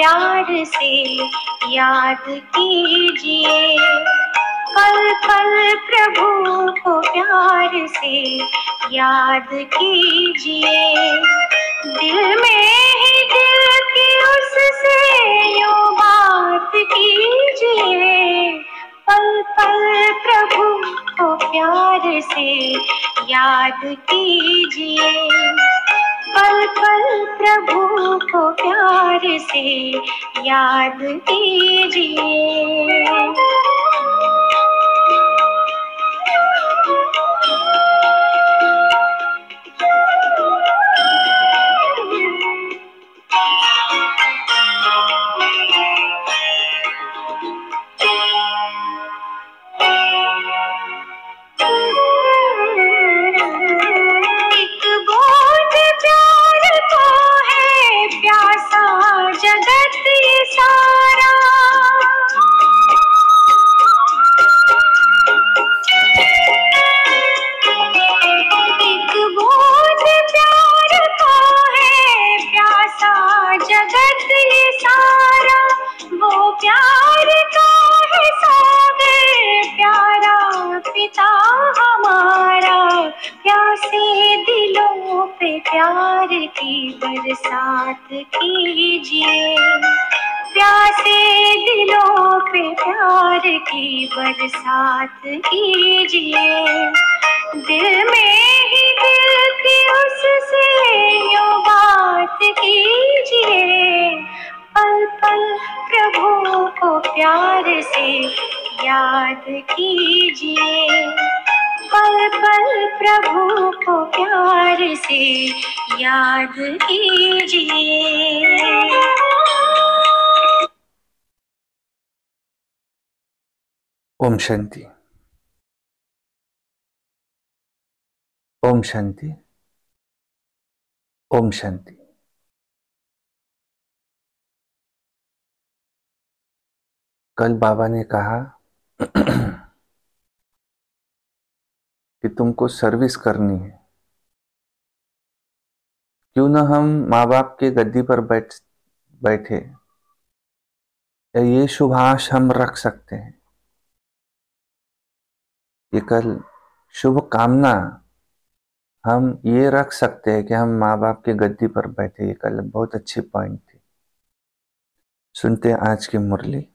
प्यार से याद कीजिए, पल पल प्रभु को प्यार से याद कीजिए। दिल में ही दिल की उससे यूं बात कीजिए, पल पल प्रभु को प्यार से याद कीजिए, पल पल प्रभु को प्यार से याद कीजिए। जगत ये सारा, एक बूंद प्यार को है प्यासा जगत ये सारा, वो प्यार का है सागर प्यारा पिता हमारा। प्यासे दिलों पे प्यार की बरसात कीजिए, प्यासे दिलों पे प्यार की बरसात कीजिए। दिल में ही दिल की उससे यूं बात कीजिए, पल पल प्रभु को प्यार से याद कीजिए, पल पल प्रभु को प्यार से याद कीजिए। ओम शांति, ओम शांति, ओम शांति। कल बाबा ने कहा कि तुमको सर्विस करनी है, क्यों न हम माँ बाप के गद्दी पर बैठे ये शुभाश हम रख सकते हैं। ये कल शुभ कामना हम ये रख सकते हैं कि हम माँ बाप के गद्दी पर बैठे। ये कल बहुत अच्छी पॉइंट थी। सुनते हैं आज की मुरली।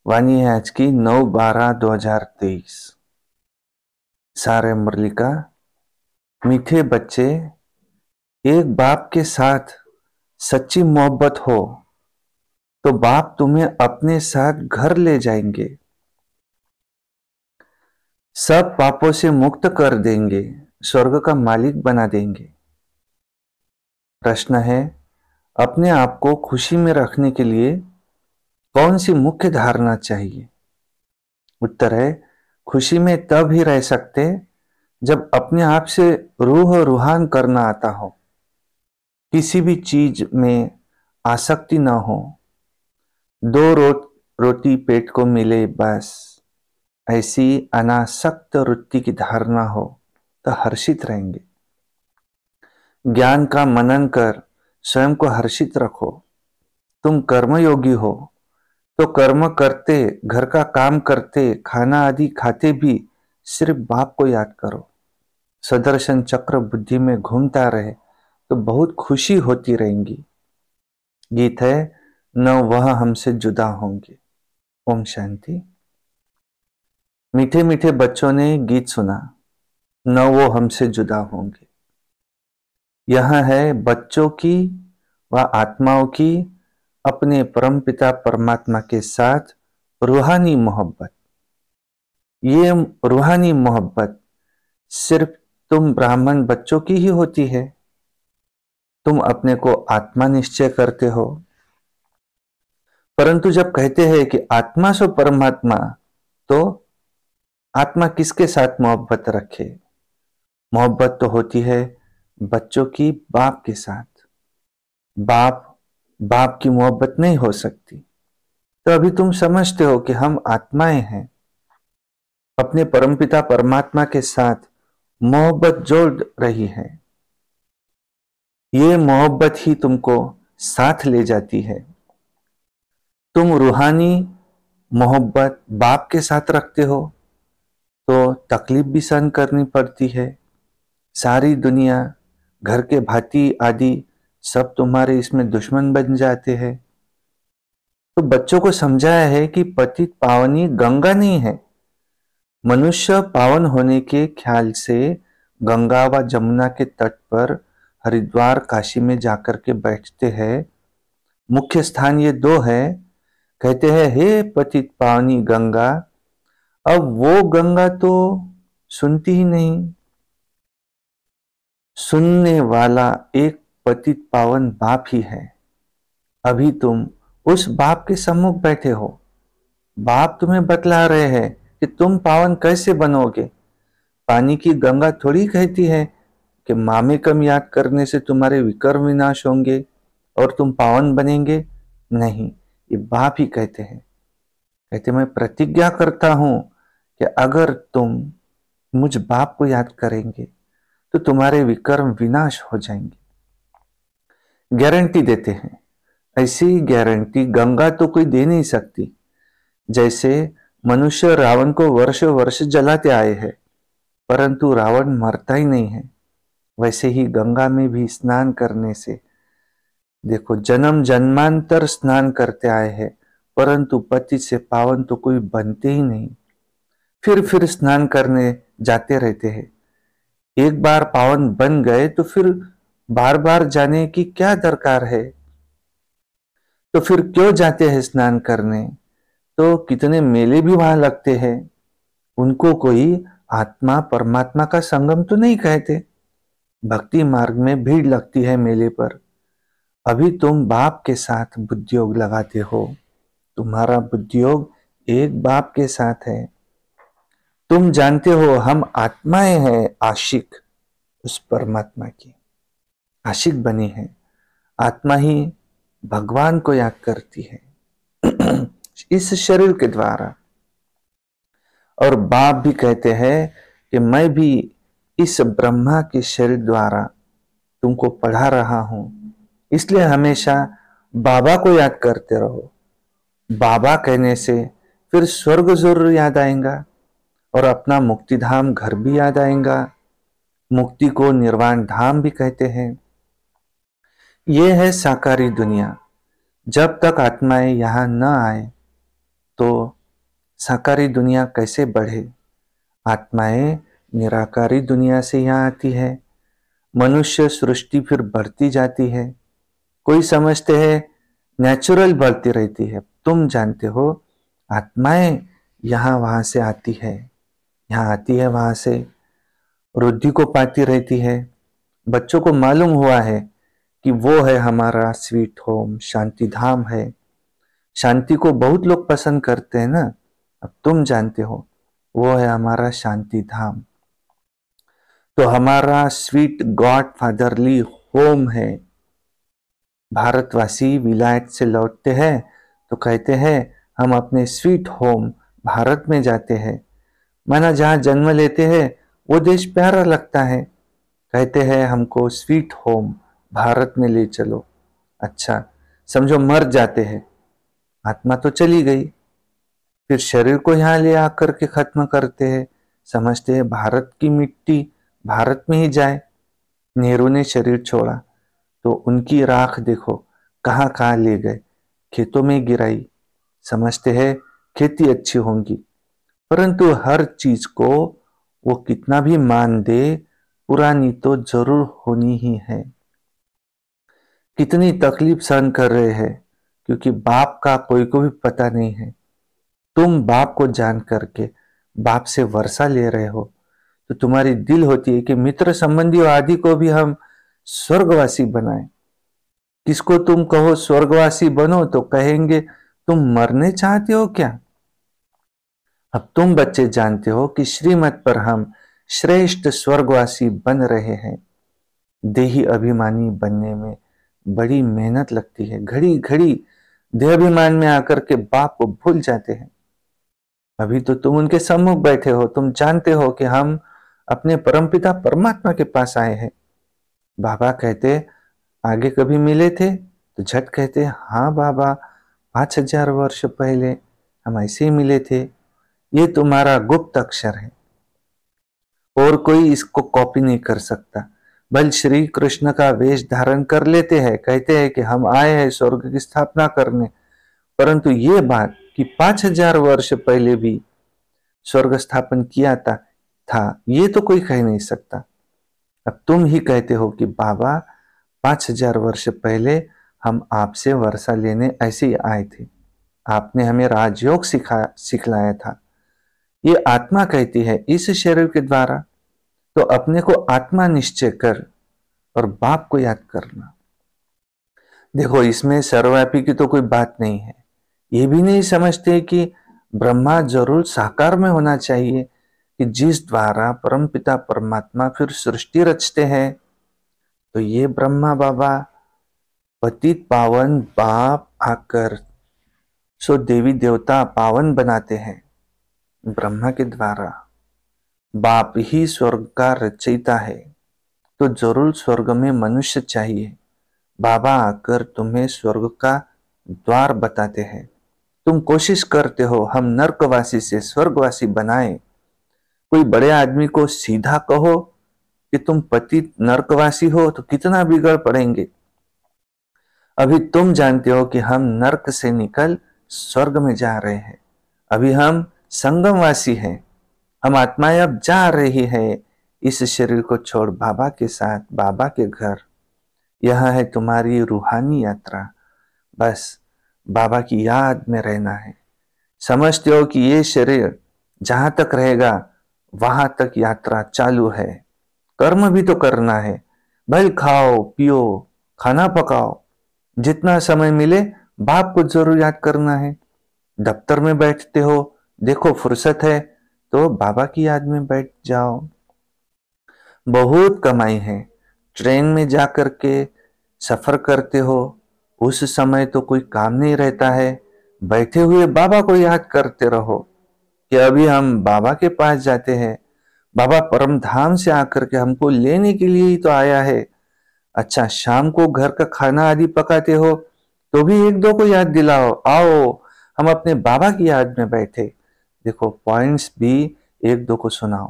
वाणी है आज की 9/12/2023। सारे मुरली का, मीठे बच्चे, एक बाप के साथ सच्ची मोहब्बत हो तो बाप तुम्हें अपने साथ घर ले जाएंगे, सब पापों से मुक्त कर देंगे, स्वर्ग का मालिक बना देंगे। प्रश्न है, अपने आप को खुशी में रखने के लिए कौन सी मुख्य धारणा चाहिए? उत्तर है, खुशी में तब ही रह सकते जब अपने आप से रूह रूहान करना आता हो, किसी भी चीज में आसक्ति ना हो, दो रोटी पेट को मिले बस, ऐसी अनासक्त वृत्ति की धारणा हो तो हर्षित रहेंगे। ज्ञान का मनन कर स्वयं को हर्षित रखो। तुम कर्मयोगी हो तो कर्म करते, घर का काम करते, खाना आदि खाते भी सिर्फ बाप को याद करो। सदर्शन चक्र बुद्धि में घूमता रहे तो बहुत खुशी होती रहेंगी। गीत है, न वह हमसे जुदा होंगे। ओम शांति। मीठे मीठे बच्चों ने गीत सुना, न वो हमसे जुदा होंगे। यह है बच्चों की व आत्माओं की अपने परमपिता परमात्मा के साथ रूहानी मोहब्बत। ये रूहानी मोहब्बत सिर्फ तुम ब्राह्मण बच्चों की ही होती है। तुम अपने को आत्मा निश्चय करते हो, परंतु जब कहते हैं कि आत्मा सो परमात्मा, तो आत्मा किसके साथ मोहब्बत रखे? मोहब्बत तो होती है बच्चों की बाप के साथ। बाप की मोहब्बत नहीं हो सकती। तो अभी तुम समझते हो कि हम आत्माएं हैं, अपने परमपिता परमात्मा के साथ मोहब्बत जोड़ रही है। ये मोहब्बत ही तुमको साथ ले जाती है। तुम रूहानी मोहब्बत बाप के साथ रखते हो तो तकलीफ भी सहन करनी पड़ती है। सारी दुनिया, घर के भाती आदि सब तुम्हारे इसमें दुश्मन बन जाते हैं। तो बच्चों को समझाया है कि पतित पावनी गंगा नहीं है। मनुष्य पावन होने के ख्याल से गंगा व जमुना के तट पर हरिद्वार काशी में जाकर के बैठते हैं। मुख्य स्थान ये दो है। कहते हैं हे पतित पावनी गंगा। अब वो गंगा तो सुनती ही नहीं। सुनने वाला एक पतित पावन बाप ही है। अभी तुम उस बाप के सम्मुख बैठे हो। बाप तुम्हें बतला रहे हैं कि तुम पावन कैसे बनोगे। पानी की गंगा थोड़ी कहती है कि मामे कम याद करने से तुम्हारे विकर्म विनाश होंगे और तुम पावन बनेंगे। नहीं, ये बाप ही कहते हैं। कहते मैं प्रतिज्ञा करता हूं कि अगर तुम मुझ बाप को याद करेंगे तो तुम्हारे विकर्म विनाश हो जाएंगे। गारंटी देते हैं। ऐसी गारंटी गंगा तो कोई दे नहीं सकती। जैसे मनुष्य रावण को वर्ष वर्ष जलाते आए हैं परंतु रावण मरता ही नहीं है, वैसे ही गंगा में भी स्नान करने से देखो जन्म जन्मांतर स्नान करते आए हैं परंतु पति से पावन तो कोई बनते ही नहीं। फिर स्नान करने जाते रहते हैं। एक बार पावन बन गए तो फिर बार बार जाने की क्या दरकार है। तो फिर क्यों जाते हैं स्नान करने। तो कितने मेले भी वहां लगते हैं। उनको कोई आत्मा परमात्मा का संगम तो नहीं कहते। भक्ति मार्ग में भीड़ लगती है मेले पर। अभी तुम बाप के साथ बुद्धियोग लगाते हो। तुम्हारा बुद्धियोग एक बाप के साथ है। तुम जानते हो हम आत्माएं हैं, आशिक उस परमात्मा की आशिक बनी है। आत्मा ही भगवान को याद करती है इस शरीर के द्वारा। और बाप भी कहते हैं कि मैं भी इस ब्रह्मा के शरीर द्वारा तुमको पढ़ा रहा हूं, इसलिए हमेशा बाबा को याद करते रहो। बाबा कहने से फिर स्वर्ग जरूर याद आएगा और अपना मुक्ति धाम घर भी याद आएगा। मुक्ति को निर्वाण धाम भी कहते हैं। यह है साकारी दुनिया। जब तक आत्माएं यहां न आए तो साकारी दुनिया कैसे बढ़े। आत्माएं निराकारी दुनिया से यहां आती है। मनुष्य सृष्टि फिर बढ़ती जाती है। कोई समझते हैं नेचुरल बढ़ती रहती है। तुम जानते हो आत्माएं यहां वहां से आती है, यहां आती है वहां से वृद्धि को पाती रहती है। बच्चों को मालूम हुआ है कि वो है हमारा स्वीट होम, शांति धाम है। शांति को बहुत लोग पसंद करते हैं ना। अब तुम जानते हो वो है हमारा शांति धाम। तो हमारा स्वीट गॉड फादरली होम है। भारतवासी विलायत से लौटते हैं तो कहते हैं हम अपने स्वीट होम भारत में जाते हैं। माना जहां जन्म लेते हैं वो देश प्यारा लगता है। कहते हैं हमको स्वीट होम भारत में ले चलो। अच्छा समझो मर जाते हैं, आत्मा तो चली गई, फिर शरीर को यहां ले आकर के खत्म करते हैं। समझते हैं भारत की मिट्टी भारत में ही जाए। नेहरू ने शरीर छोड़ा तो उनकी राख देखो कहां कहां ले गए, खेतों में गिराई। समझते हैं खेती अच्छी होंगी, परंतु हर चीज को वो कितना भी मान दे पुरानी तो जरूर होनी ही है। कितनी तकलीफ सहन कर रहे हैं क्योंकि बाप का कोई को भी पता नहीं है। तुम बाप को जान करके बाप से वर्षा ले रहे हो तो तुम्हारी दिल होती है कि मित्र संबंधियों आदि को भी हम स्वर्गवासी बनाएं। किसको तुम कहो स्वर्गवासी बनो तो कहेंगे तुम मरने चाहते हो क्या। अब तुम बच्चे जानते हो कि श्रीमत पर हम श्रेष्ठ स्वर्गवासी बन रहे हैं। देही अभिमानी बनने में बड़ी मेहनत लगती है। घड़ी घड़ी देहाभिमान में आकर के बाप को भूल जाते हैं। अभी तो तुम उनके सम्मुख बैठे हो, तुम जानते हो कि हम अपने परमपिता परमात्मा के पास आए हैं। बाबा कहते आगे कभी मिले थे तो झट कहते हैं, हाँ बाबा, 5000 वर्ष पहले हम ऐसे ही मिले थे। ये तुम्हारा गुप्त अक्षर है और कोई इसको कॉपी नहीं कर सकता। बल श्री कृष्ण का वेश धारण कर लेते हैं, कहते हैं कि हम आए हैं स्वर्ग की स्थापना करने, परंतु ये बात कि 5000 वर्ष पहले भी स्वर्ग स्थापन किया था ये तो कोई कह नहीं सकता। अब तुम ही कहते हो कि बाबा 5000 वर्ष पहले हम आपसे वर्षा लेने ऐसे ही आए थे, आपने हमें राजयोग सिखलाया था। ये आत्मा कहती है इस शरीर के द्वारा, तो अपने को आत्मा निश्चय कर और बाप को याद करना। देखो, इसमें सर्वव्यापी की तो कोई बात नहीं है। ये भी नहीं समझते कि ब्रह्मा जरूर साकार में होना चाहिए, कि जिस द्वारा परमपिता परमात्मा फिर सृष्टि रचते हैं। तो ये ब्रह्मा बाबा पतित पावन बाप आकर सो देवी देवता पावन बनाते हैं ब्रह्मा के द्वारा। बाप ही स्वर्ग का रचयिता है, तो जरूर स्वर्ग में मनुष्य चाहिए। बाबा आकर तुम्हें स्वर्ग का द्वार बताते हैं। तुम कोशिश करते हो हम नरकवासी से स्वर्गवासी बनाए। कोई बड़े आदमी को सीधा कहो कि तुम पतित नरकवासी हो तो कितना बिगड़ पड़ेंगे। अभी तुम जानते हो कि हम नरक से निकल स्वर्ग में जा रहे हैं। अभी हम संगमवासी हैं। हम आत्माएं अब जा रही है इस शरीर को छोड़ बाबा के साथ बाबा के घर। यह है तुम्हारी रूहानी यात्रा। बस बाबा की याद में रहना है। समझते हो कि ये शरीर जहां तक रहेगा वहां तक यात्रा चालू है। कर्म भी तो करना है। भले खाओ पियो, खाना पकाओ, जितना समय मिले बाप को जरूर याद करना है। दफ्तर में बैठते हो, देखो फुर्सत है तो बाबा की याद में बैठ जाओ। बहुत कमाई है। ट्रेन में जाकर के सफर करते हो, उस समय तो कोई काम नहीं रहता है। बैठे हुए बाबा को याद करते रहो कि अभी हम बाबा के पास जाते हैं। बाबा परम धाम से आकर के हमको लेने के लिए ही तो आया है। अच्छा, शाम को घर का खाना आदि पकाते हो तो भी एक दो को याद दिलाओ, आओ हम अपने बाबा की याद में बैठे। देखो, पॉइंट्स भी एक दो को सुनाओ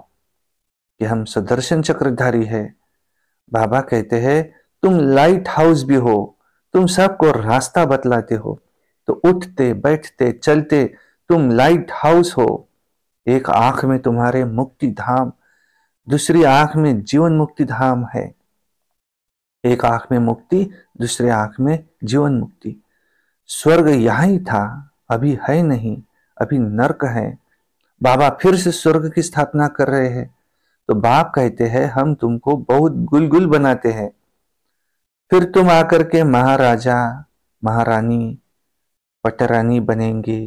कि हम सुदर्शन चक्रधारी है। बाबा कहते हैं तुम लाइट हाउस भी हो, तुम सबको रास्ता बतलाते हो। तो उठते बैठते चलते तुम लाइट हाउस हो। एक आंख में तुम्हारे मुक्ति धाम, दूसरी आंख में जीवन मुक्ति धाम है। एक आंख में मुक्ति, दूसरे आंख में जीवन मुक्ति। स्वर्ग यहां ही था, अभी है नहीं, अभी नरक है। बाबा फिर से स्वर्ग की स्थापना कर रहे हैं। तो बाप कहते हैं हम तुमको बहुत गुलगुल बनाते हैं, फिर तुम आकर के महाराजा महारानी पटरानी बनेंगे।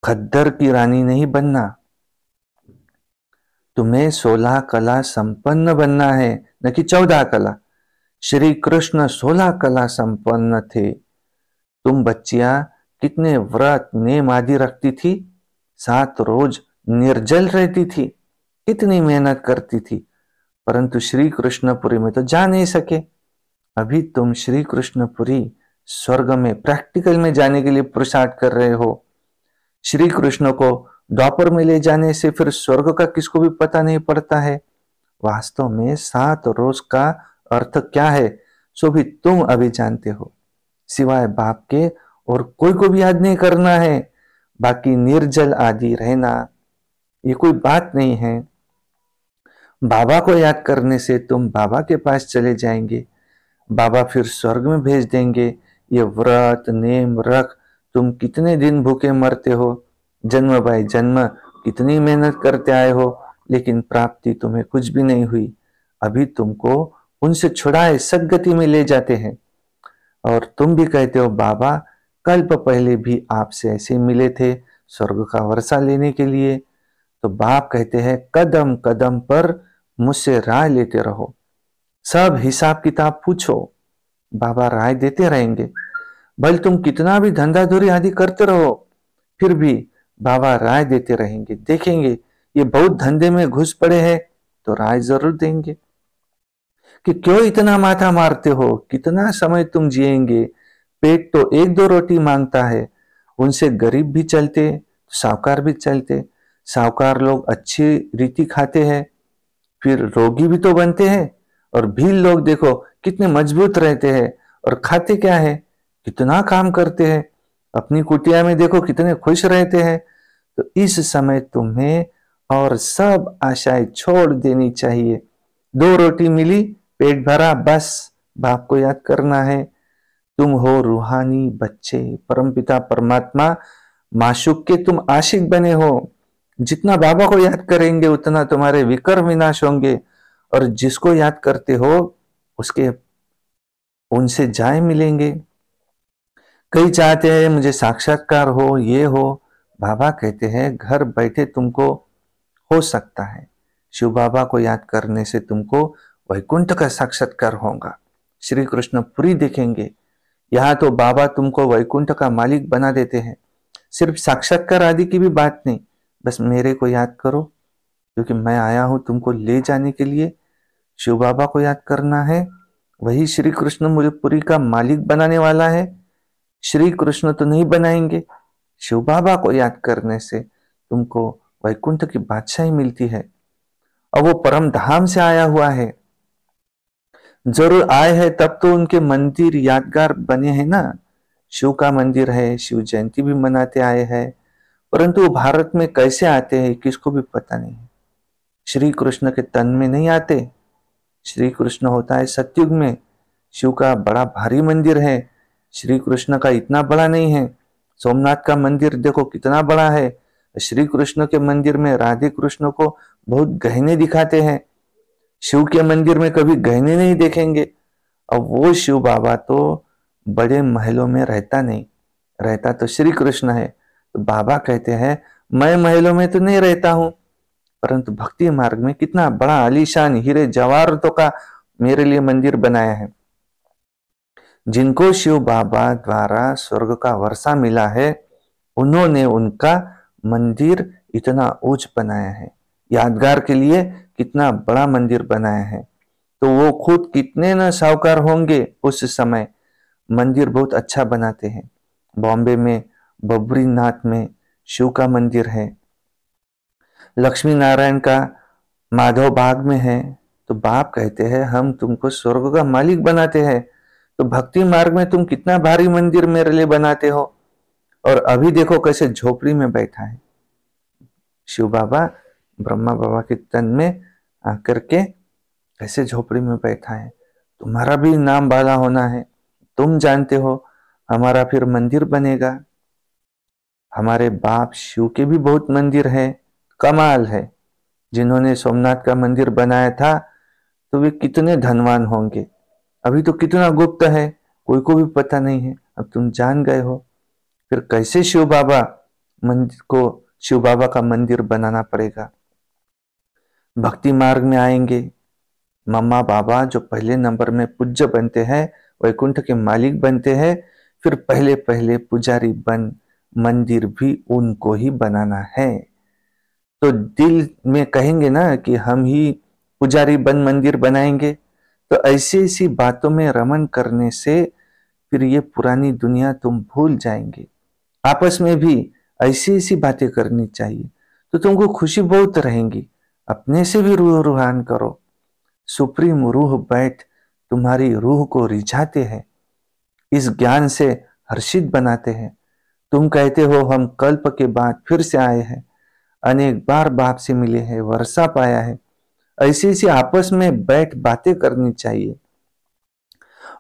खद्दर की रानी नहीं बनना। तुम्हें 16 कला संपन्न बनना है, न कि 14 कला। श्री कृष्ण 16 कला संपन्न थे। तुम बच्चियां कितने व्रत नेम आदि रखती थी, 7 रोज निर्जल रहती थी, कितनी मेहनत करती थी, परंतु श्री कृष्णपुरी में तो जा नहीं सके। अभी तुम श्री कृष्णपुरी स्वर्ग में प्रैक्टिकल में जाने के लिए पुरुषार्थ कर रहे हो। श्री कृष्ण को द्वापर में ले जाने से फिर स्वर्ग का किसको भी पता नहीं पड़ता है। वास्तव में 7 रोज का अर्थ क्या है सो भी तुम अभी जानते हो। सिवाय बाप के और कोई को भी याद नहीं करना है। बाकी निर्जल आदि रहना ये कोई बात नहीं है। बाबा को याद करने से तुम बाबा के पास चले जाएंगे, बाबा फिर स्वर्ग में भेज देंगे। ये व्रत नेम रख तुम कितने दिन भूखे मरते हो, जन्म बाय जन्म कितनी मेहनत करते आए हो, लेकिन प्राप्ति तुम्हें कुछ भी नहीं हुई। अभी तुमको उनसे छुड़ाए सदगति में ले जाते हैं। और तुम भी कहते हो बाबा कल्प पहले भी आपसे ऐसे मिले थे स्वर्ग का वर्षा लेने के लिए। तो बाप कहते हैं कदम कदम पर मुझसे राय लेते रहो, सब हिसाब किताब पूछो, बाबा राय देते रहेंगे। भले तुम कितना भी धंधाधुरी आदि करते रहो, फिर भी बाबा राय देते रहेंगे। देखेंगे ये बहुत धंधे में घुस पड़े हैं तो राय जरूर देंगे। कि क्यों इतना माथा मारते हो, कितना समय तुम जिएंगे, पेट तो एक दो रोटी मांगता है। उनसे गरीब भी चलते, साहूकार भी चलते। साहूकार लोग अच्छी रीति खाते हैं, फिर रोगी भी तो बनते हैं। और भील लोग देखो कितने मजबूत रहते हैं और खाते क्या है, कितना काम करते हैं, अपनी कुटिया में देखो कितने खुश रहते हैं। तो इस समय तुम्हें और सब आशाएं छोड़ देनी चाहिए। दो रोटी मिली, पेट भरा, बस बाप को याद करना है। तुम हो रूहानी बच्चे, परमपिता परमात्मा माशूक के तुम आशिक बने हो। जितना बाबा को याद करेंगे उतना तुम्हारे विकर विनाश होंगे। और जिसको याद करते हो उसके उनसे जाए मिलेंगे। कई चाहते हैं मुझे साक्षात्कार हो, ये हो। बाबा कहते हैं घर बैठे तुमको हो सकता है। शिव बाबा को याद करने से तुमको वैकुंठ का साक्षात्कार होगा, श्री कृष्ण पुरी देखेंगे। यहाँ तो बाबा तुमको वैकुंठ का मालिक बना देते हैं। सिर्फ साक्षात्कार आदि की भी बात नहीं, बस मेरे को याद करो, क्योंकि मैं आया हूं तुमको ले जाने के लिए। शिव बाबा को याद करना है, वही श्री कृष्ण मुझे पुरी का मालिक बनाने वाला है। श्री कृष्ण तो नहीं बनाएंगे, शिव बाबा को याद करने से तुमको वैकुंठ की बादशाही मिलती है। और वो परम धाम से आया हुआ है, जरूर आए हैं तब तो उनके मंदिर यादगार बने हैं ना। शिव का मंदिर है, शिव जयंती भी मनाते आए हैं, परंतु भारत में कैसे आते हैं किसको भी पता नहीं है। श्री कृष्ण के तन में नहीं आते, श्री कृष्ण होता है सतयुग में। शिव का बड़ा भारी मंदिर है, श्री कृष्ण का इतना बड़ा नहीं है। सोमनाथ का मंदिर देखो कितना बड़ा है, श्री कृष्ण के मंदिर में राधे कृष्ण को बहुत गहने दिखाते हैं, शिव के मंदिर में कभी गहने नहीं देखेंगे। अब वो शिव बाबा तो बड़े महलों में रहता नहीं, रहता तो श्री कृष्ण है। तो बाबा कहते हैं मैं महलों में तो नहीं रहता हूं, परंतु भक्ति मार्ग में कितना बड़ा आलीशान हीरे जवाहरातों का मेरे लिए मंदिर बनाया है। जिनको शिव बाबा द्वारा स्वर्ग का वर्षा मिला है, उन्होंने उनका मंदिर इतना ऊंच बनाया है, यादगार के लिए कितना बड़ा मंदिर बनाया है। तो वो खुद कितने न साहूकार होंगे उस समय, मंदिर बहुत अच्छा बनाते हैं। बॉम्बे में बद्रीनाथ में शिव का मंदिर है, लक्ष्मी नारायण का माधव बाग में है। तो बाप कहते हैं हम तुमको स्वर्ग का मालिक बनाते हैं, तो भक्ति मार्ग में तुम कितना भारी मंदिर मेरे लिए बनाते हो। और अभी देखो कैसे झोपड़ी में बैठा है शिव बाबा, ब्रह्मा बाबा के तन में आकर के कैसे झोपड़ी में बैठा है। तुम्हारा भी नाम वाला होना है, तुम जानते हो हमारा फिर मंदिर बनेगा। हमारे बाप शिव के भी बहुत मंदिर है, कमाल है। जिन्होंने सोमनाथ का मंदिर बनाया था तो वे कितने धनवान होंगे, अभी तो कितना गुप्त है, कोई को भी पता नहीं है। अब तुम जान गए हो, फिर कैसे शिव बाबा मंदिर को शिव बाबा का मंदिर बनाना पड़ेगा। भक्ति मार्ग में आएंगे, मम्मा बाबा जो पहले नंबर में पूज्य बनते हैं, वैकुंठ के मालिक बनते हैं, फिर पहले पहले पुजारी बन मंदिर भी उनको ही बनाना है। तो दिल में कहेंगे ना कि हम ही पुजारी बन मंदिर बनाएंगे, तो ऐसी ऐसी बातों में रमन करने से फिर ये पुरानी दुनिया तुम भूल जाएंगे। आपस में भी ऐसी ऐसी बातें करनी चाहिए, तो तुमको खुशी बहुत रहेंगी। अपने से भी रूह रूहान करो, सुप्रीम रूह बैठ तुम्हारी रूह को रिझाते हैं, इस ज्ञान से हर्षित बनाते हैं। तुम कहते हो हम कल्प के बाद फिर से आए हैं, अनेक बार बाप से मिले हैं, वर्षा पाया है। ऐसी ऐसी आपस में बैठ बातें करनी चाहिए।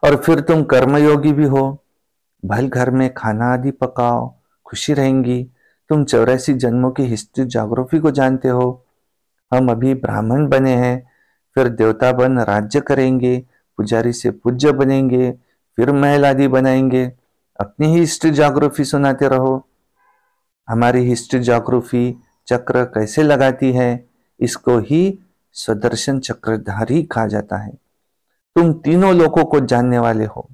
और फिर तुम कर्मयोगी भी हो, भल घर में खाना आदि पकाओ, खुशी रहेंगी। तुम 84 जन्मों की हिस्ट्री ज्योग्राफी को जानते हो। हम अभी ब्राह्मण बने हैं, फिर देवता बन राज्य करेंगे, पुजारी से पूज्य बनेंगे, फिर महल आदि बनाएंगे। अपनी ही हिस्ट्री ज्योग्राफी सुनाते रहो। हमारी हिस्ट्री ज्योग्राफी चक्र कैसे लगाती है, इसको ही स्वदर्शन चक्रधारी कहा जाता है। तुम तीनों लोकों को जानने वाले हो,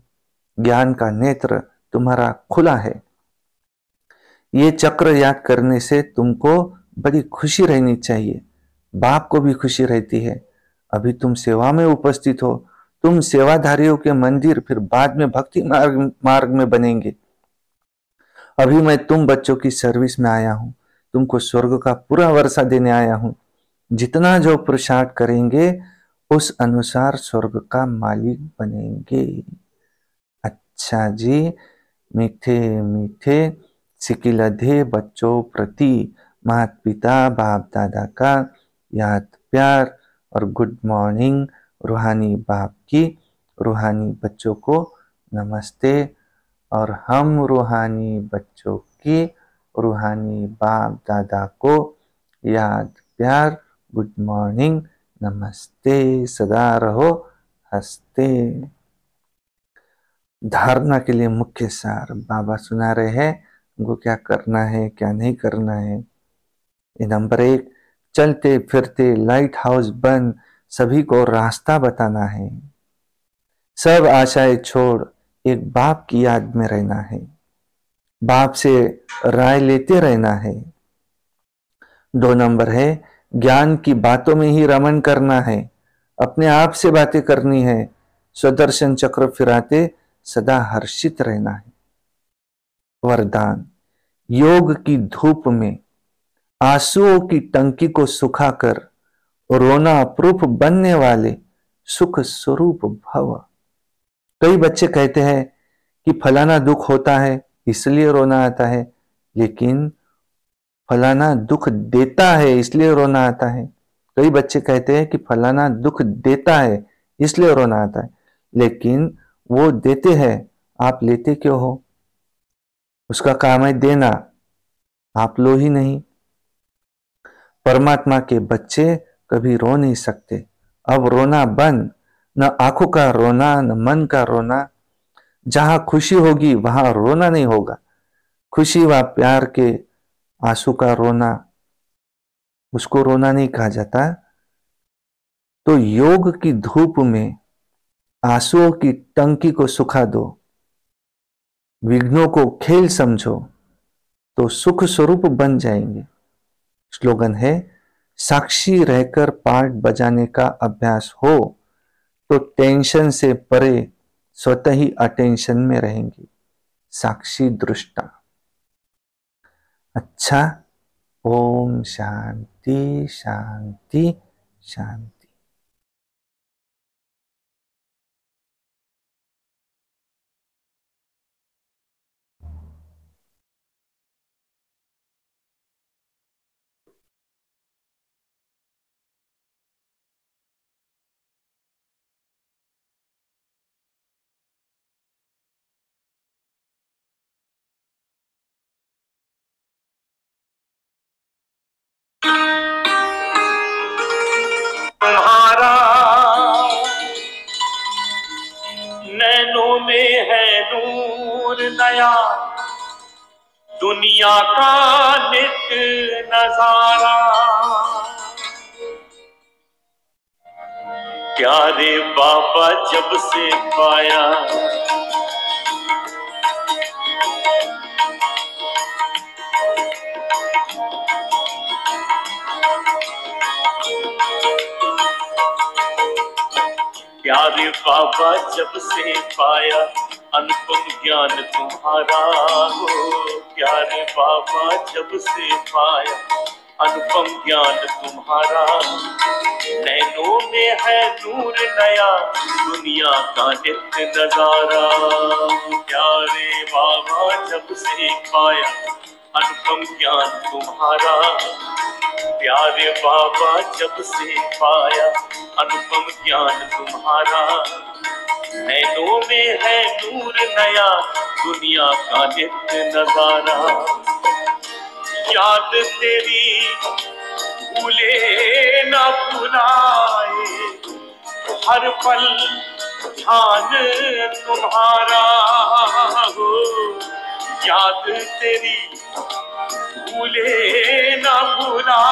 ज्ञान का नेत्र तुम्हारा खुला है। ये चक्र याद करने से तुमको बड़ी खुशी रहनी चाहिए, बाप को भी खुशी रहती है। अभी तुम सेवा में उपस्थित हो, तुम सेवाधारियों के मंदिर फिर बाद में भक्ति मार्ग में बनेंगे। अभी मैं तुम बच्चों की सर्विस में आया हूं, तुमको स्वर्ग का पूरा वर्षा देने आया हूं। जितना जो पुरुषार्थ करेंगे उस अनुसार स्वर्ग का मालिक बनेंगे। अच्छा जी, मीठे मीठे सिकिलधे बच्चों प्रति माता पिता बाप दादा का याद प्यार और गुड मॉर्निंग। रूहानी बाप की रूहानी बच्चों को नमस्ते और हम रूहानी बच्चों की रूहानी बाप दादा को याद प्यार गुड मॉर्निंग नमस्ते। सदा रहो हंसते। धारणा के लिए मुख्य सार बाबा सुना रहे हैं, उनको क्या करना है क्या नहीं करना है। नंबर 1, चलते फिरते लाइट हाउस बन सभी को रास्ता बताना है। सब आशाएं छोड़ एक बाप की याद में रहना है, बाप से राय लेते रहना है। 2 नंबर है, ज्ञान की बातों में ही रमन करना है, अपने आप से बातें करनी है, स्वदर्शन चक्र फिराते सदा हर्षित रहना है। वरदान, योग की धूप में आंसुओं की टंकी को सुखाकर रोना प्रूफ बनने वाले सुख स्वरूप भव। कई बच्चे कहते हैं कि फलाना दुख होता है इसलिए रोना आता है, लेकिन फलाना दुख देता है इसलिए रोना आता है। कई बच्चे कहते हैं कि फलाना दुख देता है इसलिए रोना आता है, लेकिन वो देते हैं, आप लेते क्यों हो? उसका काम है देना, आप लो ही नहीं। परमात्मा के बच्चे कभी रो नहीं सकते। अब रोना बंद, न आंखों का रोना न मन का रोना। जहां खुशी होगी वहां रोना नहीं होगा। खुशी व प्यार के आंसू का रोना, उसको रोना नहीं कहा जाता। तो योग की धूप में आंसुओं की टंकी को सुखा दो, विघ्नों को खेल समझो तो सुख स्वरूप बन जाएंगे। स्लोगन है, साक्षी रहकर पार्ट बजाने का अभ्यास हो तो टेंशन से परे स्वतः ही अटेंशन में रहेंगे। साक्षी दृष्टा। अच्छा, ओम शांति शांति शांति। तुम्हारा नैनों में है नूर नया, दुनिया का नित नजारा। प्यारे बाबा जब से पाया, प्यारे बाबा जब से पाया, अनुपम ज्ञान तुम्हारा हो। प्यारे बाबा जब से पाया, अनुपम ज्ञान तुम्हारा। नैनों में है नूर नया, दुनिया का नित्य नजारा। प्यारे बाबा जब से पाया, अनुपम ज्ञान तुम्हारा। प्यारे बाबा जब से पाया, अनुपम ज्ञान तुम्हारा। नैनों में है नूर नया, दुनिया का नित्य नजारा। याद तेरी भूले न भुलाए, हर पल ध्यान तुम्हारा हो। याद तेरी भूले न भुलाए।